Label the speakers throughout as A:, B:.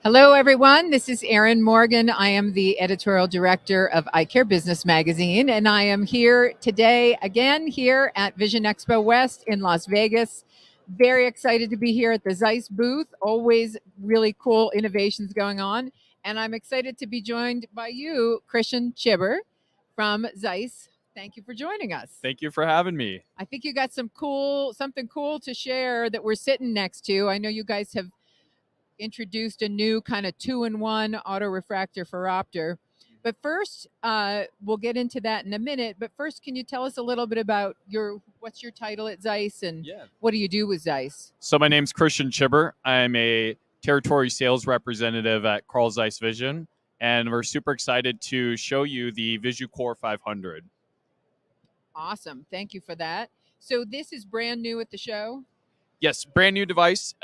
A: Hello, everyone. This is Erin Morgan. I am the editorial director of Eyecare Business Magazine, and I am here today again here at Vision Expo West in Las Vegas. Very excited to be here at the ZEISS booth. Always really cool innovations going on. And I'm excited to be joined by you, Christian Chibber from ZEISS. Thank you for joining us.
B: Thank you for having me.
A: I think you got something cool to share that we're sitting next to. I know you guys have introduced a new kind of two-in-one auto-refractor phoropter. But first, we'll get into that in a minute. But first, can you tell us a little bit about what's your title at ZEISS and what do you do with ZEISS?
B: So my name's Christian Chibber. I'm a territory sales representative at Carl Zeiss Vision, and we're super excited to show you the VisuCore 500.
A: Awesome. Thank you for that. So this is brand new at the show?
B: Yes, brand new device.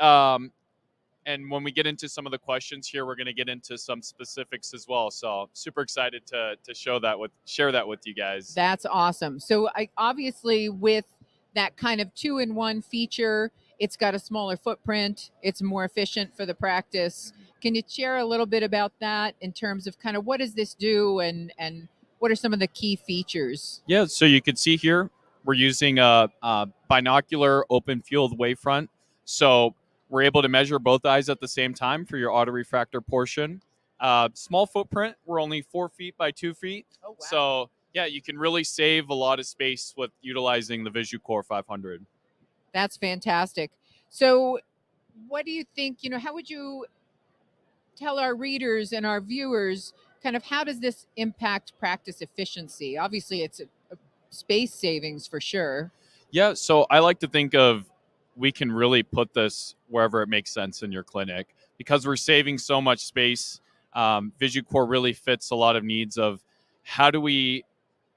B: And when we get into some of the questions here, we're going to get into some specifics as well. So super excited to share that with you guys.
A: That's awesome. So obviously with that kind of two-in-one feature, it's got a smaller footprint. It's more efficient for the practice. Can you share a little bit about that in terms of kind of what does this do and what are some of the key features?
B: Yeah, so you can see here, we're using a binocular open field wavefront. So we're able to measure both eyes at the same time for your autorefractor portion. Small footprint. We're only 4 feet by 2 feet.
A: Oh, wow.
B: So, yeah, you can really save a lot of space with utilizing the VisuCore 500.
A: That's fantastic. So what do you think, how would you tell our readers and our viewers kind of how does this impact practice efficiency? Obviously, it's a space savings for sure.
B: Yeah, so I like to think of we can really put this wherever it makes sense in your clinic because we're saving so much space. VisuCore really fits a lot of needs of how do we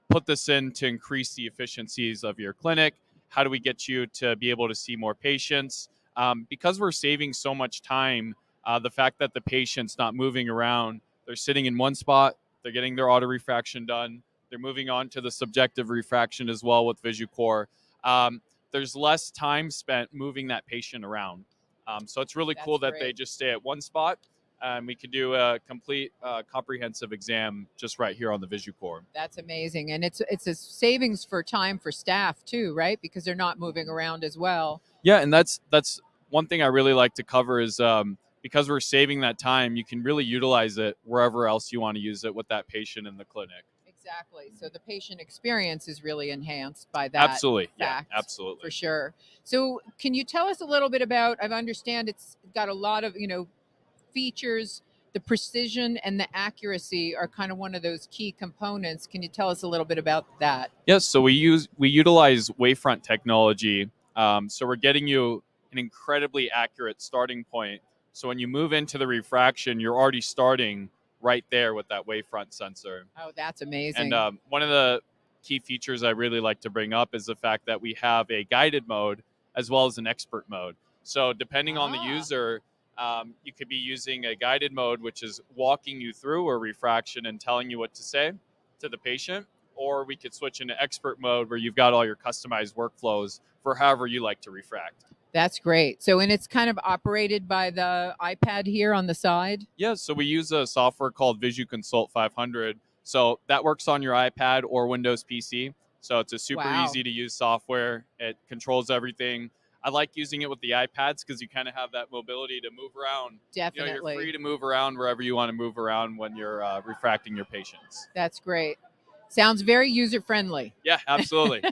B: put this in to increase the efficiencies of your clinic? How do we get you to be able to see more patients? Because we're saving so much time, the fact that the patient's not moving around, they're sitting in one spot, they're getting their auto refraction done, they're moving on to the subjective refraction as well with VisuCore. There's less time spent moving that patient around. So it's really cool that they just stay at one spot. We can do a complete comprehensive exam just right here on the VisuCore.
A: That's amazing. And it's a savings for time for staff too, right? Because they're not moving around as well.
B: Yeah, and that's one thing I really like to cover is because we're saving that time, you can really utilize it wherever else you want to use it with that patient in the clinic.
A: Exactly. So the patient experience is really enhanced by that.
B: Absolutely.
A: Fact,
B: yeah, absolutely.
A: For sure. So can you tell us a little bit about, I understand it's got a lot of, features, the precision and the accuracy are kind of one of those key components. Can you tell us a little bit about that?
B: Yes. So we utilize wavefront technology. So we're getting you an incredibly accurate starting point. So when you move into the refraction, you're already starting right there with that wavefront sensor.
A: Oh, that's amazing.
B: And one of the key features I really like to bring up is the fact that we have a guided mode as well as an expert mode. So depending on the user, you could be using a guided mode, which is walking you through a refraction and telling you what to say to the patient, or we could switch into expert mode where you've got all your customized workflows for however you like to refract.
A: That's great. So, and it's kind of operated by the iPad here on the side?
B: Yeah, so we use a software called VisuConsult 500. So that works on your iPad or Windows PC. So it's a super easy to use software. It controls everything. I like using it with the iPads because you kind of have that mobility to move around.
A: Definitely.
B: You're free to move around wherever you want to move around when you're refracting your patients.
A: That's great. Sounds very user-friendly.
B: Yeah, absolutely.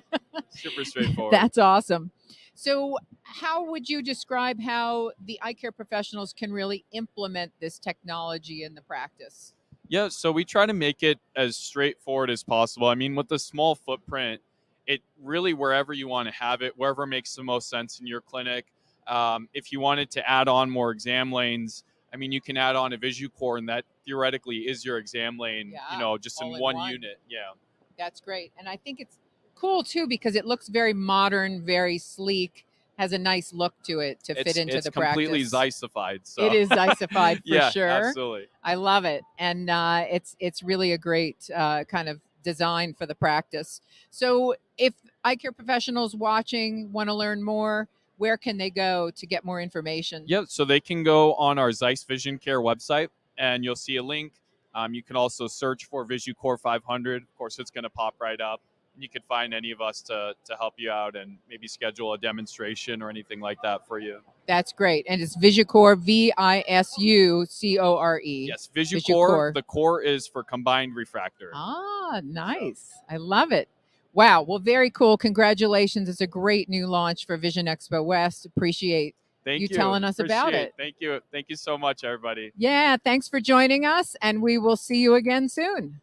B: Super straightforward.
A: That's awesome. So how would you describe how the eye care professionals can really implement this technology in the practice?
B: Yeah, so we try to make it as straightforward as possible. I mean, with the small footprint, it really wherever you want to have it, wherever makes the most sense in your clinic. If you wanted to add on more exam lanes, I mean, you can add on a VisuCore, and that theoretically is your exam lane, just in one unit. Yeah.
A: That's great. And I think it's cool, too, because it looks very modern, very sleek, has a nice look to it to fit into the practice.
B: It's completely Zeissified. So.
A: It is Zeissified for
B: yeah,
A: sure.
B: Absolutely.
A: I love it. And it's really a great kind of design for the practice. So if eye care professionals watching want to learn more, where can they go to get more information?
B: Yep. So they can go on our ZEISS Vision Care website, and you'll see a link. You can also search for VisuCore 500. Of course, it's going to pop right up. You could find any of us to help you out and maybe schedule a demonstration or anything like that for you.
A: That's great. And it's VisuCore, VISUCORE.
B: Yes, VisuCore. The core is for combined refractor.
A: Ah, nice. So. I love it. Wow. Well, very cool. Congratulations. It's a great new launch for Vision Expo West. Appreciate you telling us about it.
B: Thank you. Thank you so much, everybody.
A: Yeah. Thanks for joining us, and we will see you again soon.